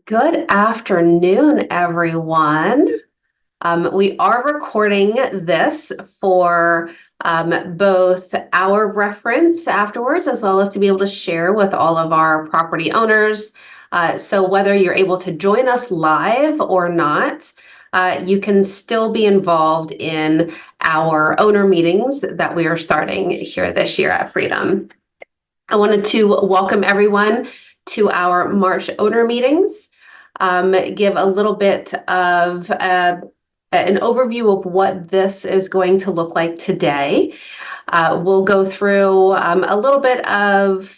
Good afternoon, everyone. We are recording this for both our reference afterwards, as well as to be able to share with all of our property owners. So whether you're able to join us live or not, you can still be involved in our owner meetings that we are starting here this year at Freedom. I wanted to welcome everyone to our March owner meetings. Give a little bit of an overview of what this is going to look like today. We'll go through a little bit of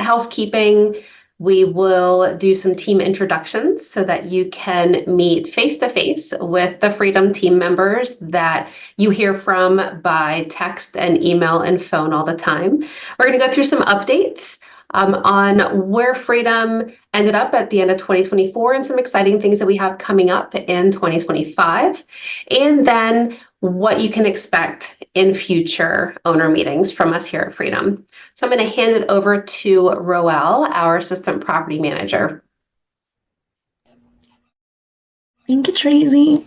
housekeeping. We will do some team introductions so that you can meet face-to-face with the Freedom team members that you hear from by text and email and phone all the time. We're going to go through some updates on where Freedom ended up at the end of 2024 and some exciting things that we have coming up in 2025, and then what you can expect in future owner meetings from us here at Freedom. So I'm going to hand it over to Roel, our assistant property manager. Thank you, Tracy.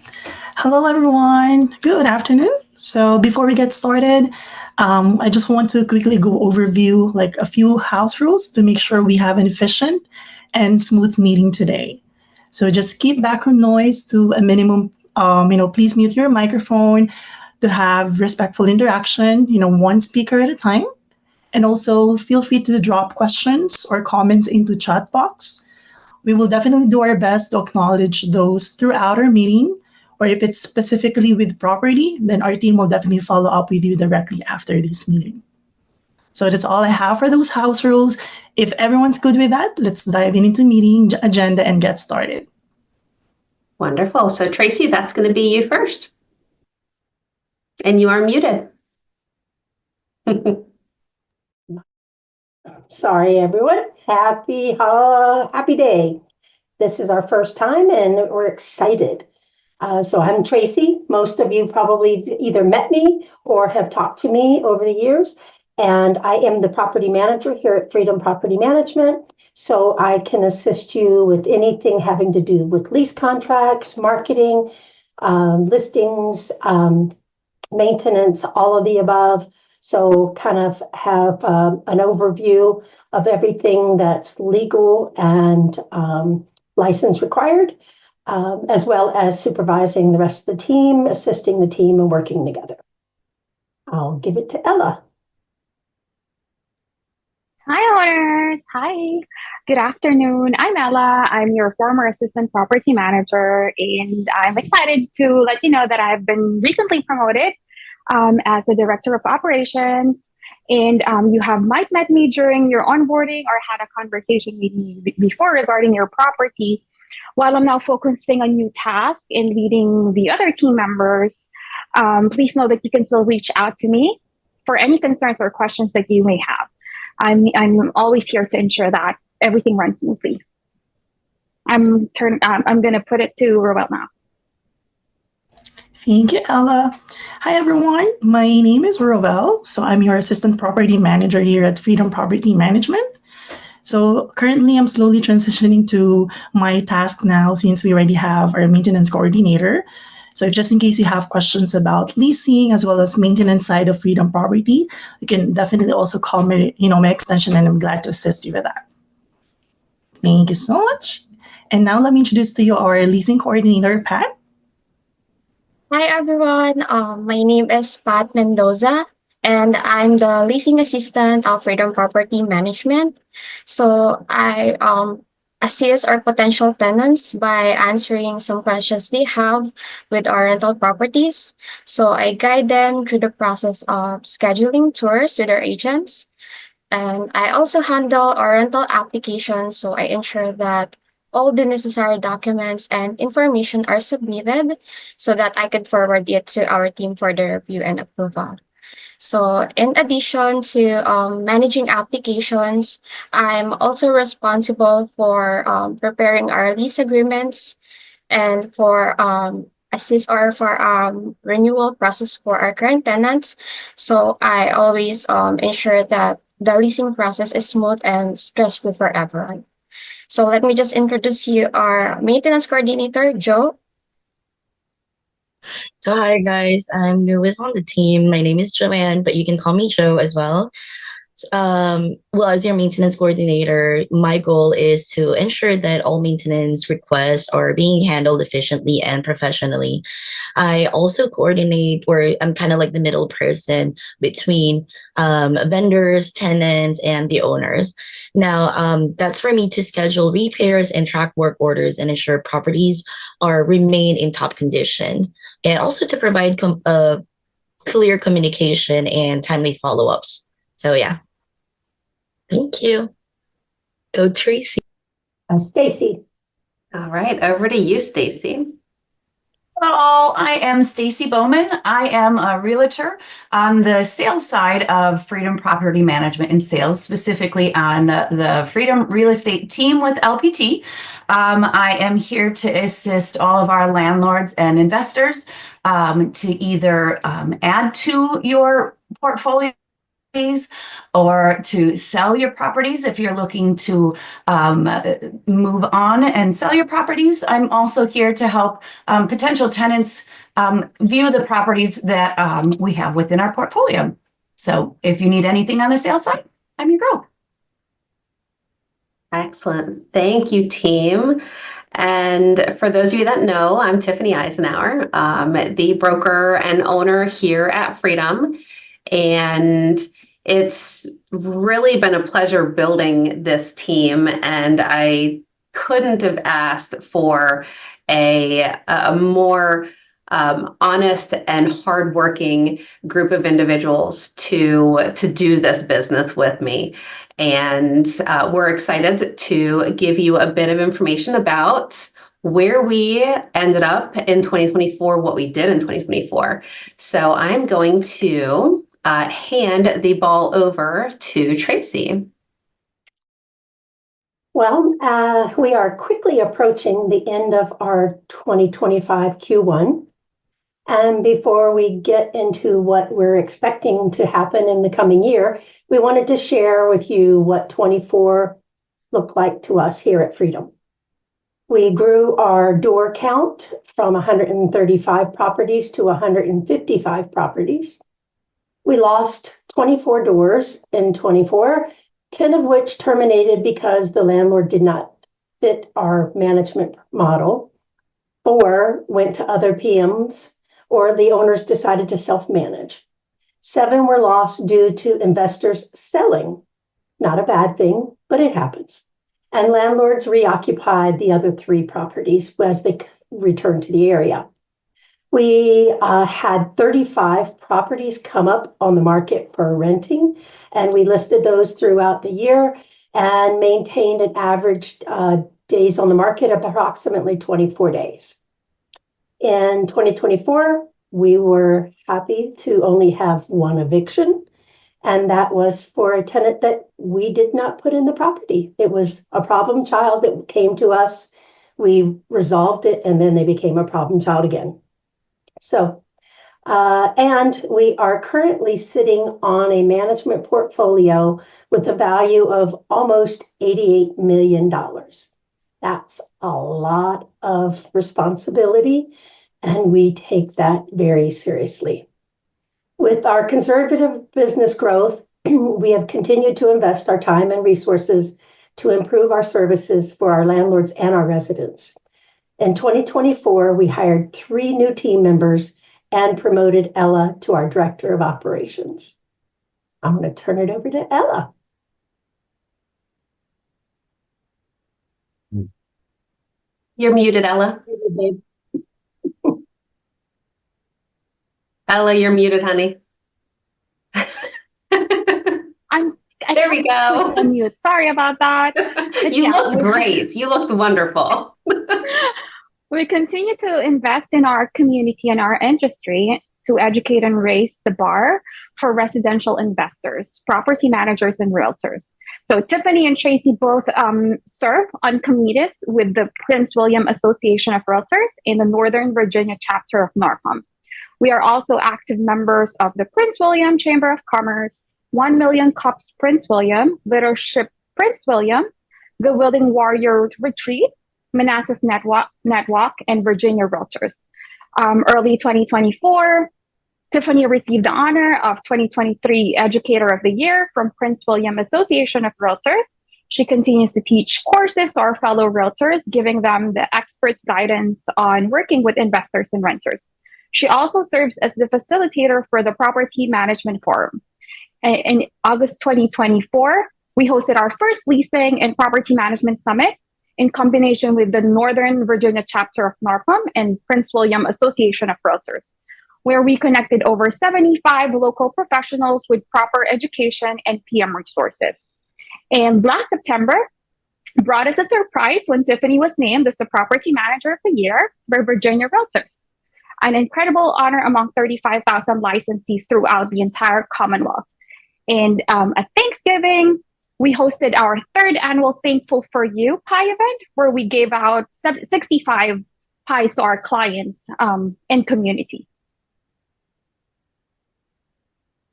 Hello, everyone. Good afternoon. So before we get started, I just want to quickly go overview like a few house rules to make sure we have an efficient and smooth meeting today. So just keep background noise to a minimum. Please mute your microphone to have respectful interaction, one speaker at a time. And also feel free to drop questions or comments into chat box. We will definitely do our best to acknowledge those throughout our meeting, or if it's specifically with property, then our team will definitely follow up with you directly after this meeting. So that's all I have for those house rules. If everyone's good with that, let's dive into meeting agenda and get started. Wonderful. So Tracy, that's going to be you first. And you are muted. Sorry, everyone. Happy day. This is our first time and we're excited. So I'm Tracy. Most of you probably either met me or have talked to me over the years. And I am the property manager here at Freedom Property Management. So I can assist you with anything having to do with lease contracts, marketing, listings, maintenance, all of the above. So kind of have an overview of everything that's legal and license required, as well as supervising the rest of the team, assisting the team, and working together. I'll give it to Ella. Hi, owners. Hi. Good afternoon. I'm Ella. I'm your former assistant property manager, and I'm excited to let you know that I've been recently promoted as the director of operations. And you might met me during your onboarding or had a conversation with me before regarding your property. While I'm now focusing on new tasks and leading the other team members, please know that you can still reach out to me for any concerns or questions that you may have. I'm always here to ensure that everything runs smoothly. I'm going to put it to Roel now. Thank you, Ella. Hi, everyone. My name is Roel. So I'm your assistant property manager here at Freedom Property Management. So currently, I'm slowly transitioning to my task now since we already have our maintenance coordinator. So if just in case you have questions about leasing as well as maintenance side of Freedom Property, you can definitely also call me, my extension, and I'm glad to assist you with that. Thank you so much. And now let me introduce to you our leasing coordinator, Pat. Hi, everyone. My name is Pat Mendoza, and I'm the leasing assistant of Freedom Property Management. So I assist our potential tenants by answering some questions they have with our rental properties. So I guide them through the process of scheduling tours with our agents. And I also handle our rental applications, so I ensure that all the necessary documents and information are submitted so that I can forward it to our team for the review and approval. So in addition to managing applications, I'm also responsible for preparing our lease agreements and for assist or for renewal process for our current tenants. So I always ensure that the leasing process is smooth and stress-free for everyone. So let me just introduce you our maintenance coordinator, Joe. So hi guys, I'm newest on the team. My name is Joanne, but you can call me Joe as well. Well, as your maintenance coordinator, my goal is to ensure that all maintenance requests are being handled efficiently and professionally. I also coordinate, or I'm kind of like the middle person between vendors, tenants, and the owners. Now, that's for me to schedule repairs and track work orders and ensure properties are remain in top condition, and also to provide clear communication and timely follow-ups. So yeah, thank you. Go Tracy. Stacy. All right, over to you, Stacy. Hello, I am Stacy Bowman. I am a realtor on the sales side of Freedom Property Management and Sales, specifically on the Freedom Real Estate team with LPT. I am here to assist all of our landlords and investors to either add to your portfolio or to sell your properties if you're looking to move on and sell your properties. I'm also here to help potential tenants view the properties that we have within our portfolio. So if you need anything on the sales side, I'm your girl. Excellent. Thank you, team. And for those of you that know, I'm Tiffany Eisenhower, the broker and owner here at Freedom. And it's really been a pleasure building this team, and I couldn't have asked for a more honest and hardworking group of individuals to do this business with me. And we're excited to give you a bit of information about where we ended up in 2024, what we did in 2024. So I'm going to hand the ball over to Tracy. Well, we are quickly approaching the end of our 2025 Q1. And before we get into what we're expecting to happen in the coming year, we wanted to share with you what 24 looked like to us here at Freedom. We grew our door count from 135 properties to 155 properties. We lost 24 doors in 24, 10 of which terminated because the landlord did not fit our management model, 4 went to other PMs, or the owners decided to self-manage. 7 were lost due to investors selling. Not a bad thing, but it happens. And landlords reoccupied the other 3 properties as they returned to the area. We had 35 properties come up on the market for renting, and we listed those throughout the year and maintained an average days on the market of approximately 24 days. In 2024, we were happy to only have 1 eviction, and that was for a tenant that we did not put in the property. It was a problem child that came to us. We resolved it, and then they became a problem child again. So, and we are currently sitting on a management portfolio with a value of almost $88 million. That's a lot of responsibility, and we take that very seriously. With our conservative business growth, we have continued to invest our time and resources to improve our services for our landlords and our residents. In 2024, we hired 3 new team members and promoted Ella to our Director of Operations. I'm going to turn it over to Ella. You're muted, Ella. Ella, you're muted, honey. There we go. Unmute. Sorry about that. You looked great. You looked wonderful. We continue to invest in our community and our industry to educate and raise the bar for residential investors, property managers, and realtors. So Tiffany and Tracy both serve on committees with the Prince William Association of Realtors in the Northern Virginia chapter of NORCOM. We are also active members of the Prince William Chamber of Commerce, 1 Million Cups Prince William, Leadership Prince William, the Willing Warrior Retreat, Manassas Netwalk, and Virginia Realtors. Early 2024, Tiffany received the honor of 2023 Educator of the Year from Prince William Association of Realtors. She continues to teach courses to our fellow realtors, giving them the experts' guidance on working with investors and renters. She also serves as the facilitator for the Property Management Forum. In August 2024, we hosted our first Leasing and Property Management Summit in combination with the Northern Virginia chapter of NARPM and Prince William Association of Realtors, where we connected over 75 local professionals with proper education and PM resources. And last September brought us a surprise when Tiffany was named as the Property Manager of the Year by Virginia Realtors, an incredible honor among 35,000 licensees throughout the entire Commonwealth. And at Thanksgiving, we hosted our third annual Thankful for You pie event, where we gave out 65 pies to our clients and community.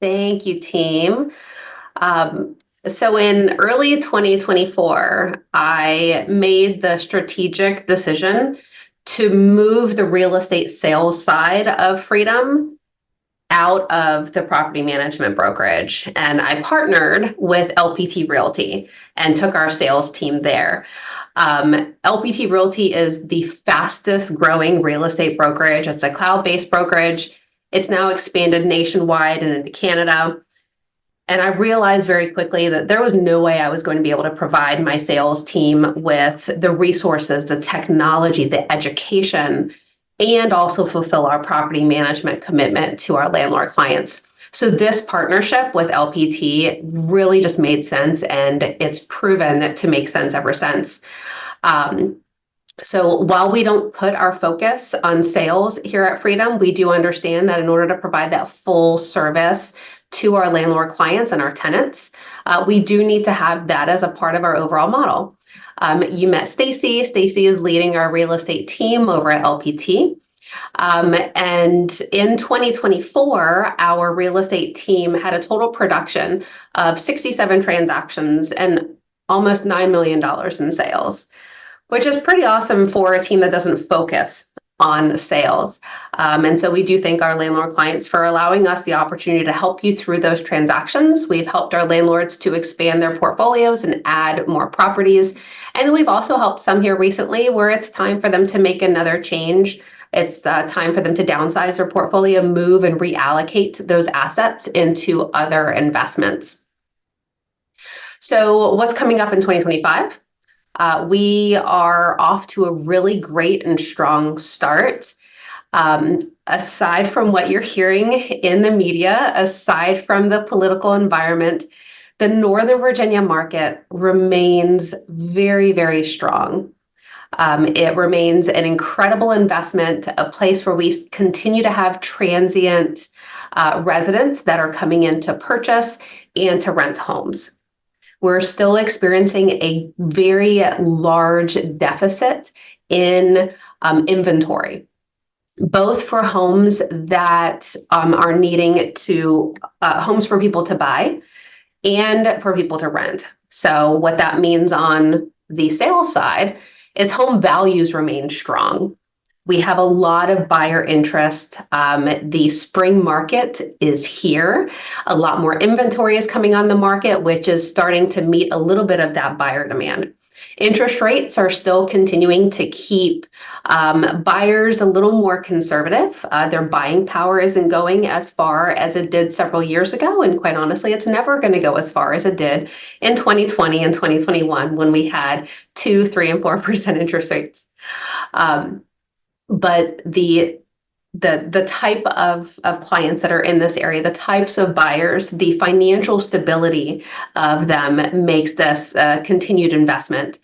Thank you, team. So in early 2024, I made the strategic decision to move the real estate sales side of Freedom out of the property management brokerage. And I partnered with LPT Realty and took our sales team there. LPT Realty is the fastest growing real estate brokerage. It's a cloud-based brokerage. It's now expanded nationwide and into Canada. And I realized very quickly that there was no way I was going to be able to provide my sales team with the resources, the technology, the education, and also fulfill our property management commitment to our landlord clients. So this partnership with LPT really just made sense, and it's proven to make sense ever since. So while we don't put our focus on sales here at Freedom, we do understand that in order to provide that full service to our landlord clients and our tenants, we do need to have that as a part of our overall model. You met Stacy. Stacy is leading our real estate team over at LPT. And in 2024, our real estate team had a total production of 67 transactions and almost $9 million in sales, which is pretty awesome for a team that doesn't focus on sales. And so we do thank our landlord clients for allowing us the opportunity to help you through those transactions. We've helped our landlords to expand their portfolios and add more properties. And we've also helped some here recently where it's time for them to make another change. It's time for them to downsize their portfolio, move and reallocate those assets into other investments. So what's coming up in 2025? We are off to a really great and strong start. Aside from what you're hearing in the media, aside from the political environment, the Northern Virginia market remains very, very strong. It remains an incredible investment, a place where we continue to have transient residents that are coming in to purchase and to rent homes. We're still experiencing a very large deficit in inventory, both for homes that are needing to, homes for people to buy and for people to rent. So what that means on the sales side is home values remain strong. We have a lot of buyer interest. The spring market is here. A lot more inventory is coming on the market, which is starting to meet a little bit of that buyer demand. Interest rates are still continuing to keep buyers a little more conservative. Their buying power isn't going as far as it did several years ago. And quite honestly, it's never going to go as far as it did in 2020 and 2021 when we had 2%, 3%, and 4% interest rates. But the type of clients that are in this area, the types of buyers, the financial stability of them makes this a continued investment.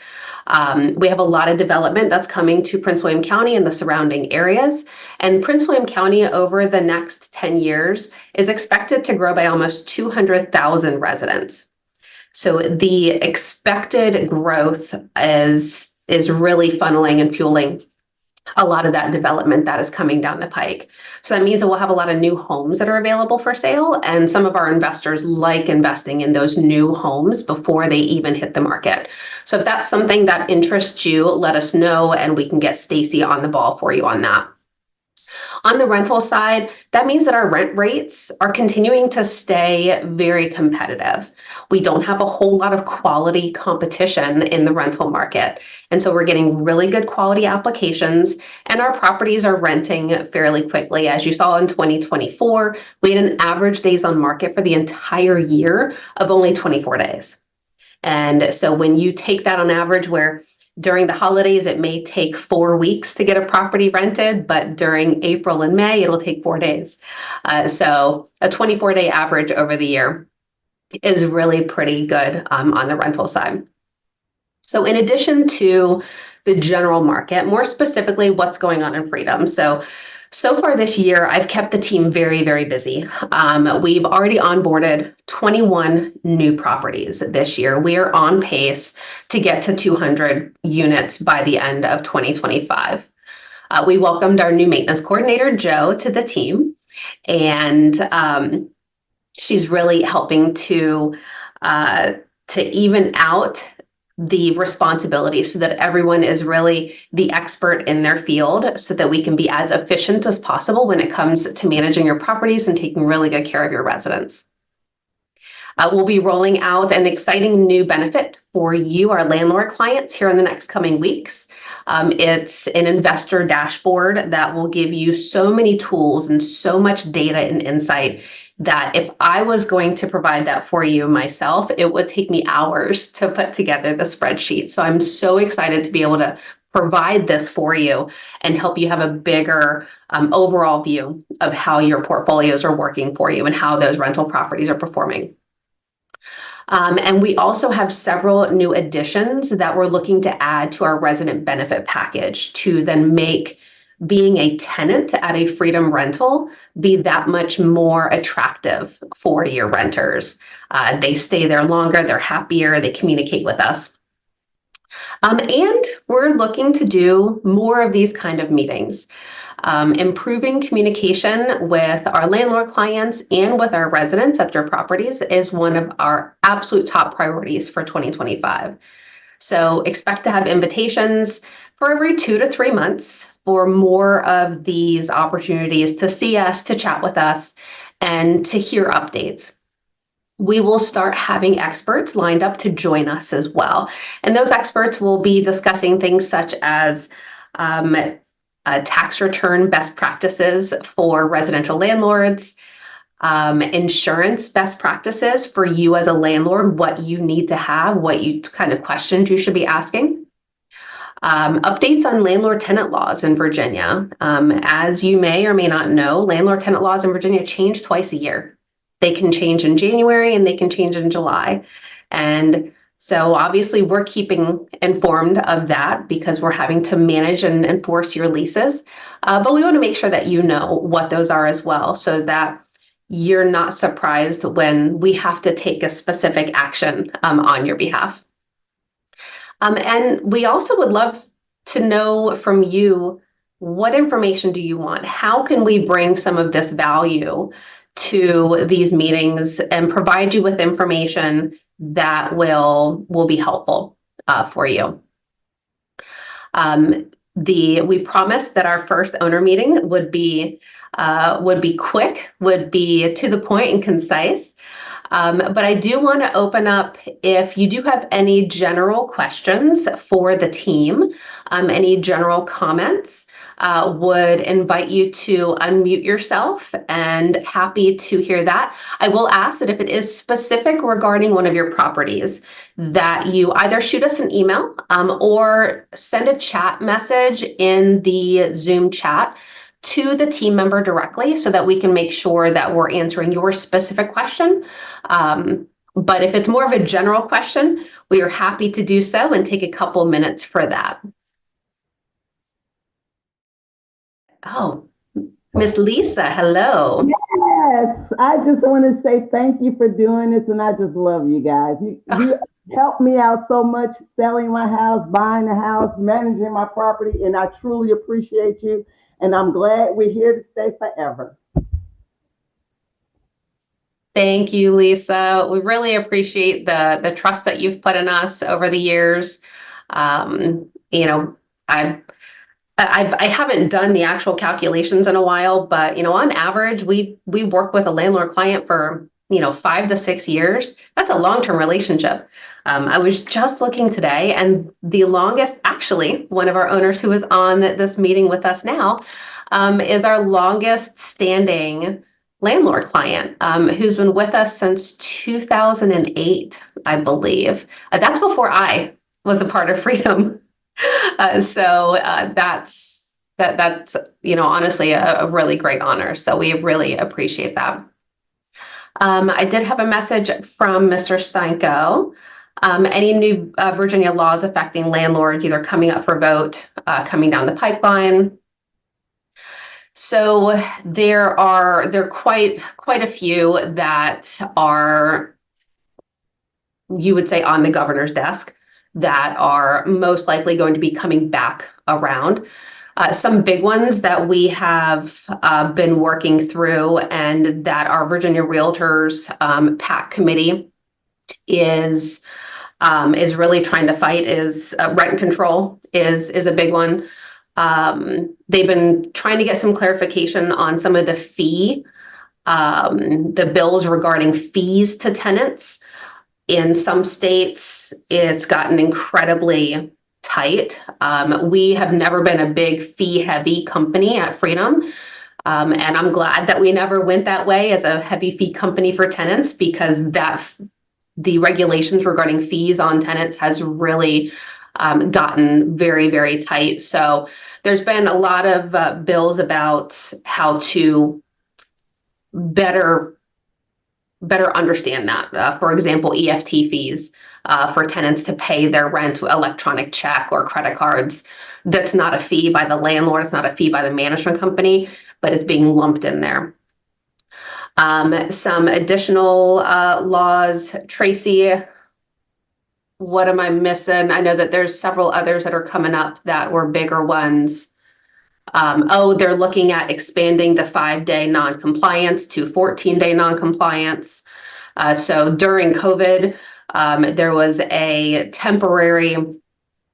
We have a lot of development that's coming to Prince William County and the surrounding areas. And Prince William County over the next 10 years is expected to grow by almost 200,000 residents. So the expected growth is really funneling and fueling a lot of that development that is coming down the pike. So that means that we'll have a lot of new homes that are available for sale, and some of our investors like investing in those new homes before they even hit the market. So if that's something that interests you, let us know and we can get Stacy on the ball for you on that. On the rental side, that means that our rent rates are continuing to stay very competitive. We don't have a whole lot of quality competition in the rental market. And so we're getting really good quality applications, and our properties are renting fairly quickly. As you saw in 2024, we had an average days on market for the entire year of only 24 days. And so when you take that on average, where during the holidays, it may take 4 weeks to get a property rented, but during April and May, it'll take 4 days. So a 24-day average over the year is really pretty good on the rental side. So in addition to the general market, more specifically, what's going on in Freedom. So far this year, I've kept the team very, very busy. We've already onboarded 21 new properties this year. We are on pace to get to 200 units by the end of 2025. We welcomed our new maintenance coordinator, Jo, to the team, and she's really helping to even out the responsibility so that everyone is really the expert in their field, so that we can be as efficient as possible when it comes to managing your properties and taking really good care of your residents. We'll be rolling out an exciting new benefit for you, our landlord clients, here in the next coming weeks. It's an investor dashboard that will give you so many tools and so much data and insight that if I was going to provide that for you myself, it would take me hours to put together the spreadsheet. So I'm so excited to be able to provide this for you and help you have a bigger overall view of how your portfolios are working for you and how those rental properties are performing. And we also have several new additions that we're looking to add to our resident benefit package to then make being a tenant at a Freedom rental be that much more attractive for your renters. They stay there longer, they're happier, they communicate with us. And we're looking to do more of these kind of meetings. Improving communication with our landlord clients and with our residents at their properties is one of our absolute top priorities for 2025. So expect to have invitations for every 2 to 3 months for more of these opportunities to see us, to chat with us, and to hear updates. We will start having experts lined up to join us as well. And those experts will be discussing things such as tax return best practices for residential landlords, insurance best practices for you as a landlord, what you need to have, what kind of questions you should be asking. Updates on landlord-tenant laws in Virginia. As you may or may not know, landlord-tenant laws in Virginia change twice a year. They can change in January and they can change in July. And so obviously we're keeping informed of that because we're having to manage and enforce your leases. But we want to make sure that you know what those are as well, so that you're not surprised when we have to take a specific action on your behalf. And we also would love to know from you, what information do you want? How can we bring some of this value to these meetings and provide you with information that will be helpful for you? We promised that our first owner meeting would be quick, would be to the point and concise. But I do want to open up, if you do have any general questions for the team, any general comments, would invite you to unmute yourself, and happy to hear that. I will ask that if it is specific regarding one of your properties, that you either shoot us an email or send a chat message in the Zoom chat to the team member directly, so that we can make sure that we're answering your specific question. But if it's more of a general question, we are happy to do so and take a couple minutes for that. Oh, Miss Lisa, hello. Yes, I just want to say thank you for doing this, and I just love you guys. You helped me out so much selling my house, buying the house, managing my property, and I truly appreciate you. And I'm glad we're here to stay forever. Thank you, Lisa. We really appreciate the trust that you've put in us over the years. You know, I haven't done the actual calculations in a while, but you know, on average, we work with a landlord client for 5 to 6 years. That's a long-term relationship. I was just looking today, and the longest, actually, one of our owners who is on this meeting with us now, is our longest standing landlord client, who's been with us since 2008, I believe. That's before I was a part of Freedom. So that's honestly a really great honor. So we really appreciate that. I did have a message from Mr. Steinko. Any new Virginia laws affecting landlords either coming up for vote, coming down the pipeline? So there are quite a few that are, you would say, on the governor's desk that are most likely going to be coming back around. Some big ones that we have been working through and that our Virginia Realtors PAC committee is really trying to fight is rent control is a big one. They've been trying to get some clarification on some of the bills regarding fees to tenants. In some states, it's gotten incredibly tight. We have never been a big fee-heavy company at Freedom, and I'm glad that we never went that way as a heavy fee company for tenants, because the regulations regarding fees on tenants has really gotten very, very tight. So there's been a lot of bills about how to better understand that. For example, EFT fees for tenants to pay their rent with electronic check or credit cards. That's not a fee by the landlord. It's not a fee by the management company, but it's being lumped in there. Some additional laws. Tracy, what am I missing? I know that there's several others that are coming up that were bigger ones. They're looking at expanding the 5-day non-compliance to 14-day non-compliance. So during COVID, there was a temporary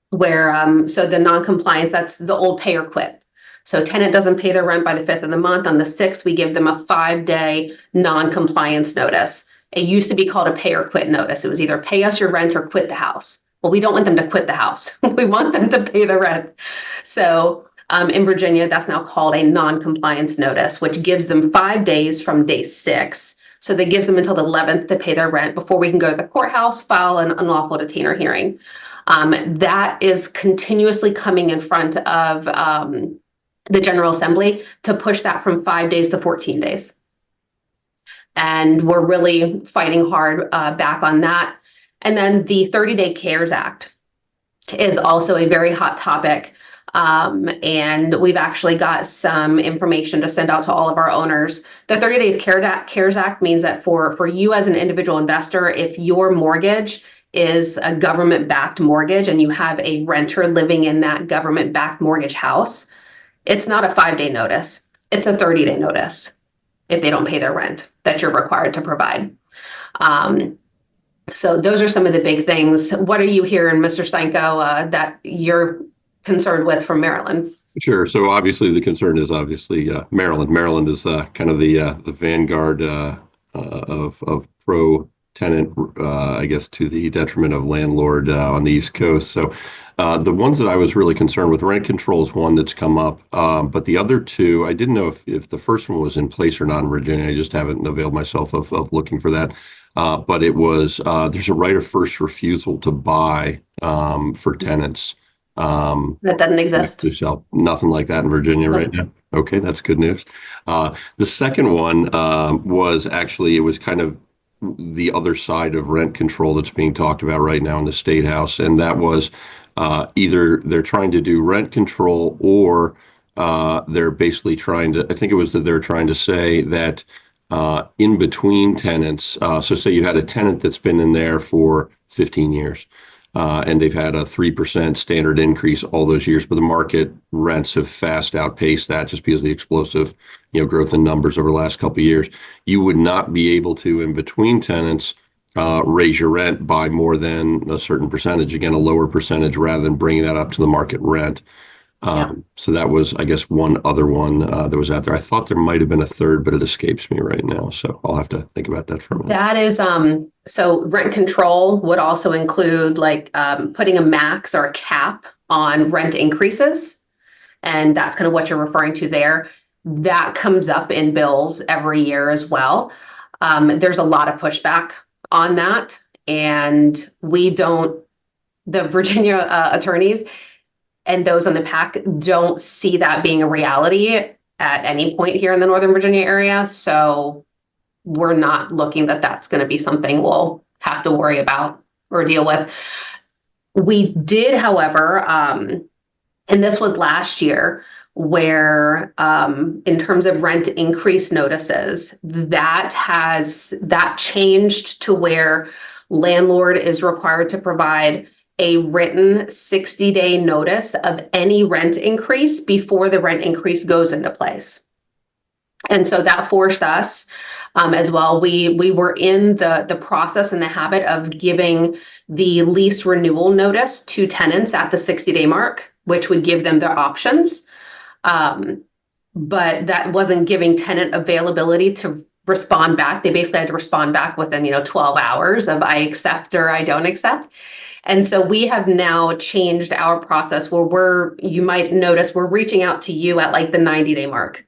where, so the non-compliance, that's the old pay or quit. So tenant doesn't pay their rent by the 5th of the month. On the 6th, we give them a 5-day non-compliance notice. It used to be called a pay or quit notice. It was either pay us your rent or quit the house. Well, we don't want them to quit the house. We want them to pay the rent. So in Virginia, that's now called a non-compliance notice, which gives them 5 days from day 6. So that gives them until the 11th to pay their rent before we can go to the courthouse, file an unlawful detainer hearing. That is continuously coming in front of the General Assembly to push that from 5 days to 14 days. And we're really fighting hard back on that. And then the 30-Day CARES Act is also a very hot topic. And we've actually got some information to send out to all of our owners. The 30 Days CARES Act means that for you as an individual investor, if your mortgage is a government-backed mortgage and you have a renter living in that government-backed mortgage house, it's not a 5-day notice. It's a 30-day notice if they don't pay their rent that you're required to provide. So those are some of the big things. What are you hearing, Mr. Steinko, that you're concerned with from Maryland? Sure. So obviously the concern is Maryland. Maryland is kind of the vanguard of pro-tenant, I guess, to the detriment of landlord on the East Coast. So the ones that I was really concerned with, rent control is one that's come up, but the other two, I didn't know if the first one was in place or not in Virginia. I just haven't availed myself of looking for that. But it was, there's a right of first refusal to buy for tenants. That doesn't exist. To sell. Nothing like that in Virginia right now. Okay, that's good news. The second one was actually, it was kind of the other side of rent control that's being talked about right now in the State House, and that was either they're trying to do rent control or they're basically trying to, I think it was that they're trying to say that in between tenants. So say you had a tenant that's been in there for 15 years, and they've had a 3% standard increase all those years, but the market rents have fast outpaced that just because of the explosive, growth in numbers over the last couple of years. You would not be able to, in between tenants, raise your rent by more than a certain percentage. Again, a lower percentage rather than bringing that up to the market rent. So that was, I guess, one other one that was out there. I thought there might have been a third, but it escapes me right now. So I'll have to think about that for a minute. That is, so rent control would also include like putting a max or a cap on rent increases. And that's kind of what you're referring to there. That comes up in bills every year as well. There's a lot of pushback on that. And the Virginia attorneys and those on the PAC don't see that being a reality at any point here in the Northern Virginia area. So we're not looking that's going to be something we'll have to worry about or deal with. We did, however, and this was last year, where in terms of rent increase notices, that changed to where landlord is required to provide a written 60-day notice of any rent increase before the rent increase goes into place. And so that forced us as well. We were in the process and the habit of giving the lease renewal notice to tenants at the 60-day mark, which would give them their options. But that wasn't giving tenant availability to respond back. They basically had to respond back within 12 hours of I accept or I don't accept. And so we have now changed our process where you might notice we're reaching out to you at like the 90-day mark,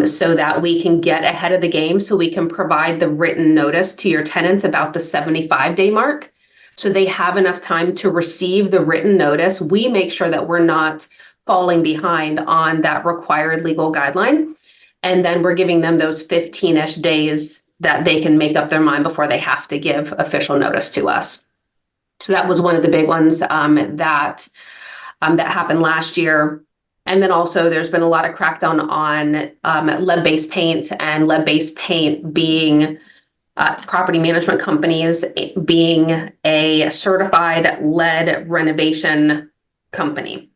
so that we can get ahead of the game, so we can provide the written notice to your tenants about the 75-day mark. So they have enough time to receive the written notice. We make sure that we're not falling behind on that required legal guideline. And then we're giving them those 15-ish days that they can make up their mind before they have to give official notice to us. So that was one of the big ones that happened last year. And then also there's been a lot of crackdown on lead-based paint, and lead-based paint being property management companies being a certified lead renovation company.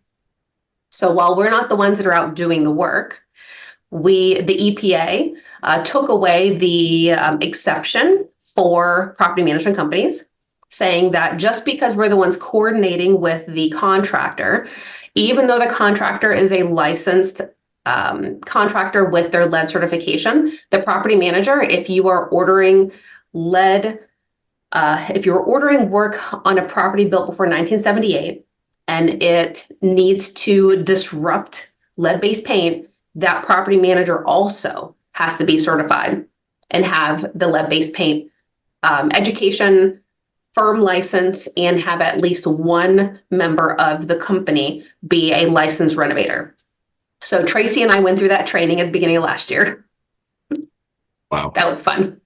So while we're not the ones that are out doing the work, the EPA took away the exception for property management companies, saying that just because we're the ones coordinating with the contractor, even though the contractor is a licensed contractor with their lead certification, the property manager, if you are ordering if you're ordering work on a property built before 1978 and it needs to disrupt lead-based paint, that property manager also has to be certified and have the lead-based paint education, firm license, and have at least one member of the company be a licensed renovator. So Tracy and I went through that training at the beginning of last year. Wow. That was fun.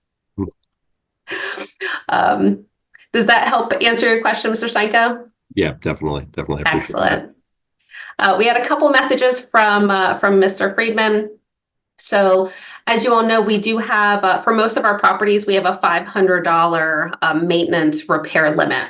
Does that help answer your question, Mr. Stanko? Yeah, definitely. I appreciate Excellent. We had a couple messages from Mr. Friedman. So as you all know, we do have, for most of our properties, we have a $500 maintenance repair limit,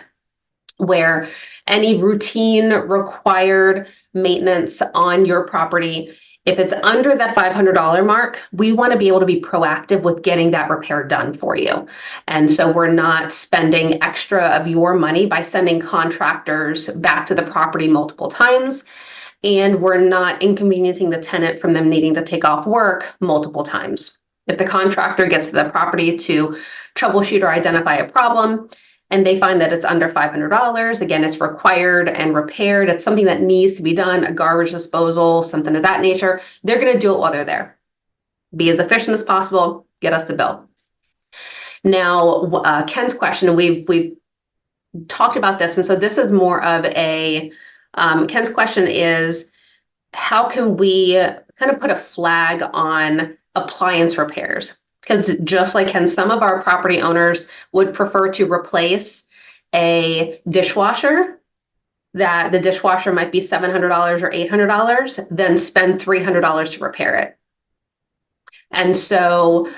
where any routine required maintenance on your property, if it's under that $500 mark, we want to be able to be proactive with getting that repair done for you. And so we're not spending extra of your money by sending contractors back to the property multiple times. And we're not inconveniencing the tenant from them needing to take off work multiple times. If the contractor gets to the property to troubleshoot or identify a problem, and they find that it's under $500, again, it's required and repaired, it's something that needs to be done, a garbage disposal, something of that nature, they're going to do it while they're there. Be as efficient as possible, get us the bill. Now, Ken's question, and we've talked about this, and so this is more of a, Ken's question is, how can we kind of put a flag on appliance repairs? Because just like Ken, some of our property owners would prefer to replace a dishwasher, that the dishwasher might be $700 or $800, then spend $300 to repair it. And so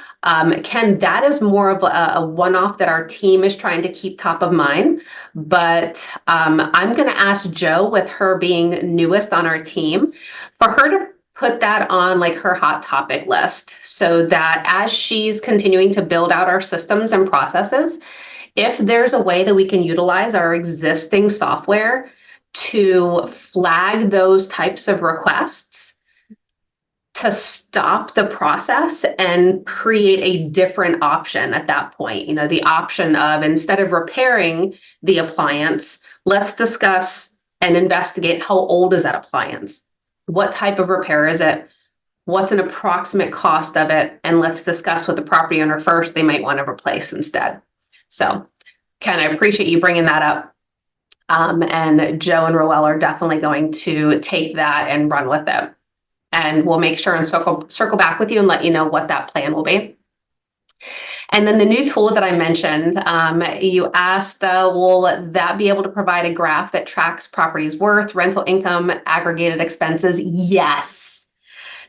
Ken, that is more of a one-off that our team is trying to keep top of mind. But I'm going to ask Jo, with her being newest on our team, for her to put that on like her hot topic list, so that as she's continuing to build out our systems and processes, if there's a way that we can utilize our existing software to flag those types of requests, to stop the process and create a different option at that point. You know, the option of, instead of repairing the appliance, let's discuss and investigate how old is that appliance? What type of repair is it? What's an approximate cost of it? And let's discuss with the property owner first, they might want to replace instead. So, Ken, I appreciate you bringing that up. And Jo and Roel are definitely going to take that and run with it. And we'll make sure and circle back with you and let you know what that plan will be. And then the new tool that I mentioned, you asked, will that be able to provide a graph that tracks property's worth, rental income, aggregated expenses? Yes.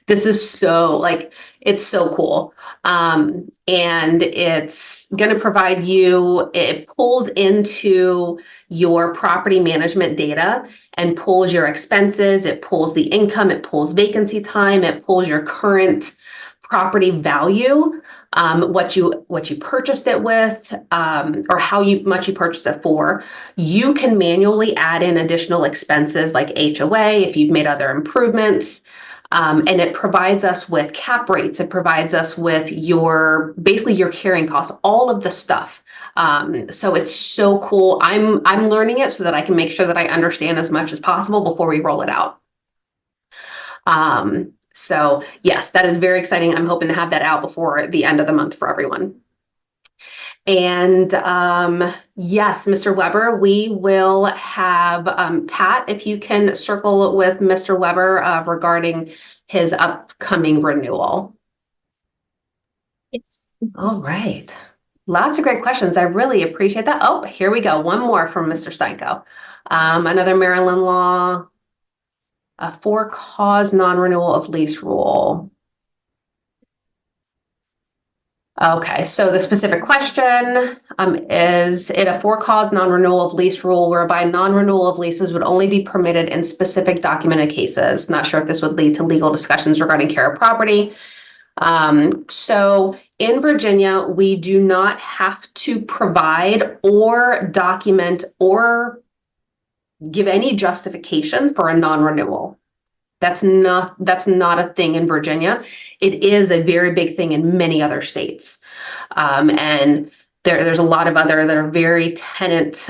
This is so, like, it's so cool. And it's going to provide you, it pulls into your property management data and pulls your expenses, it pulls the income, it pulls vacancy time, it pulls your current property value, what you purchased it with, or how much you purchased it for. You can manually add in additional expenses like HOA if you've made other improvements. And it provides us with cap rates. It provides us with basically your carrying costs, all of the stuff. So it's so cool. I'm learning it so that I can make sure that I understand as much as possible before we roll it out. So yes, that is very exciting. I'm hoping to have that out before the end of the month for everyone. And yes, Mr. Weber, we will have Pat, if you can circle with Mr. Weber regarding his upcoming renewal. Yes. All right. Lots of great questions. I really appreciate that. Oh, here we go. One more from Mr. Steinko. Another Maryland law, a for-cause non-renewal of lease rule. Okay, so the specific question is it a for-cause non-renewal of lease rule whereby non-renewal of leases would only be permitted in specific documented cases? Not sure if this would lead to legal discussions regarding care of property. So in Virginia, we do not have to provide or document or give any justification for a non-renewal. That's not a thing in Virginia. It is a very big thing in many other states. And there's a lot of other that are very tenant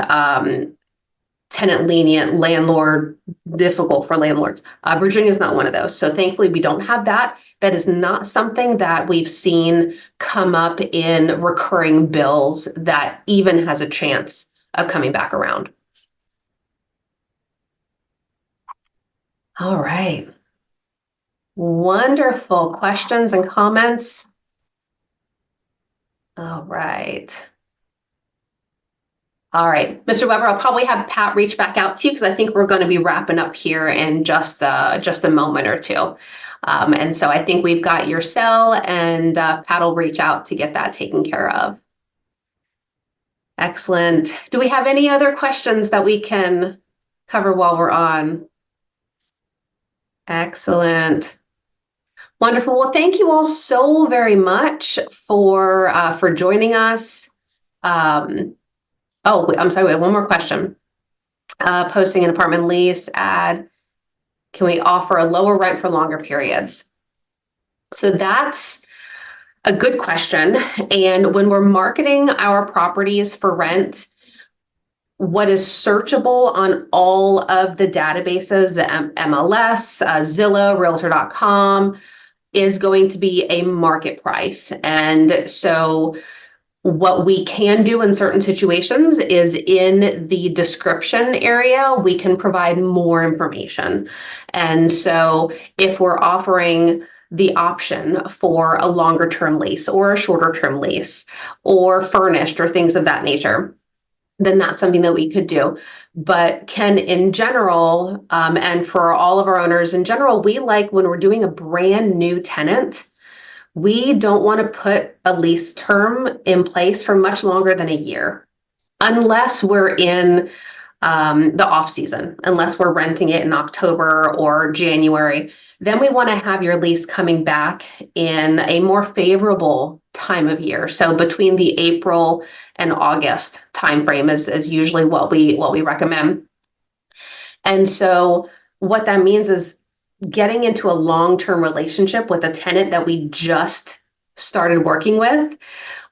lenient, landlord difficult for landlords. Virginia is not one of those. So thankfully we don't have that. That is not something that we've seen come up in recurring bills that even has a chance of coming back around. All right. Wonderful questions and comments. All right. All right, Mr. Weber, I'll probably have Pat reach back out to you because I think we're going to be wrapping up here in just a moment or two. And so I think we've got your cell, and Pat will reach out to get that taken care of. Excellent. Do we have any other questions that we can cover while we're on? Excellent. Wonderful. Well, thank you all so very much for joining us. Oh, I'm sorry, we have one more question. Posting an apartment lease ad, can we offer a lower rent for longer periods? So that's a good question. And when we're marketing our properties for rent, what is searchable on all of the databases, the MLS, Zillow, Realtor.com, is going to be a market price. And so what we can do in certain situations is in the description area, we can provide more information. And so if we're offering the option for a longer term lease or a shorter term lease or furnished or things of that nature, then that's something that we could do. But Ken, in general, and for all of our owners in general, we like when we're doing a brand new tenant, we don't want to put a lease term in place for much longer than a year, unless we're in the off season, unless we're renting it in October or January. Then we want to have your lease coming back in a more favorable time of year. So between the April and August timeframe is usually what we recommend. And so what that means is getting into a long-term relationship with a tenant that we just started working with.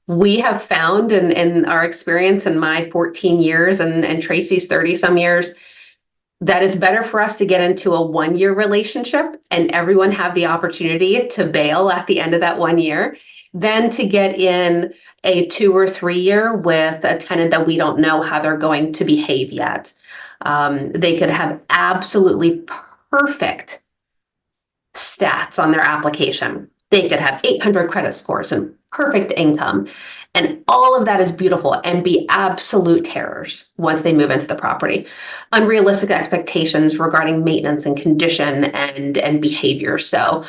We have found in our experience in my 14 years and Tracy's 30 some years, that it's better for us to get into a 1-year relationship and everyone have the opportunity to bail at the end of that 1 year than to get in a 2 or 3 year with a tenant that we don't know how they're going to behave yet. They could have absolutely perfect stats on their application. They could have 800 credit scores and perfect income. And all of that is beautiful and be absolute terrors once they move into the property. Unrealistic expectations regarding maintenance and condition and behavior. So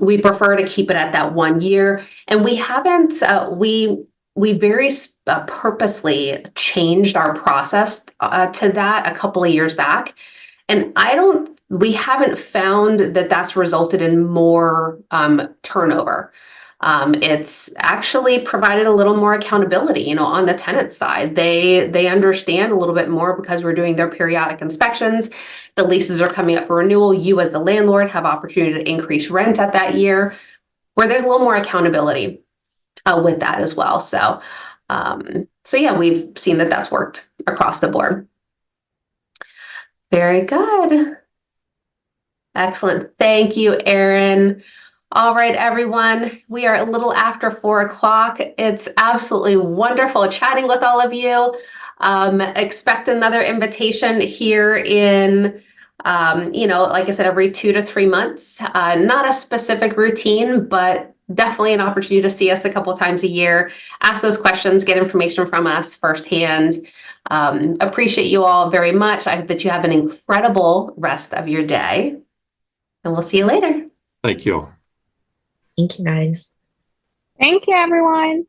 we prefer to keep it at that 1 year. And we haven't, we very purposely changed our process to that a couple of years back. And we haven't found that that's resulted in more turnover. It's actually provided a little more accountability, on the tenant side. They understand a little bit more because we're doing their periodic inspections. The leases are coming up for renewal. You as the landlord have opportunity to increase rent at that year, where there's a little more accountability with that as well. So yeah, we've seen that that's worked across the board. Very good. Excellent. Thank you, Erin. All right, everyone. We are a little after 4 o'clock. It's absolutely wonderful chatting with all of you. Expect another invitation here in, like I said, every 2 to 3 months. Not a specific routine, but definitely an opportunity to see us a couple times a year, ask those questions, get information from us firsthand. Appreciate you all very much. I hope that you have an incredible rest of your day, and we'll see you later. Thank you. Thank you, guys. Thank you, everyone.